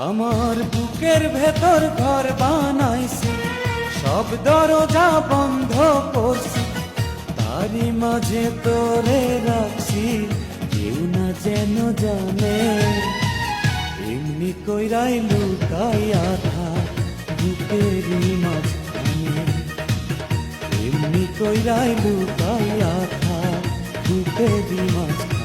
আমার বুকের ভেতর ঘর বানাইছি, সব দরজা বন্ধ করছি, তারই মাঝে তোরে রাখছি, কেউ না যেন জানে। এমনি কইরাই লুকাইয়া থাক বুকেরই মাঝখানে, এমনি কইরাই লুকাইয়া থাক বুকেরই মাঝখানে।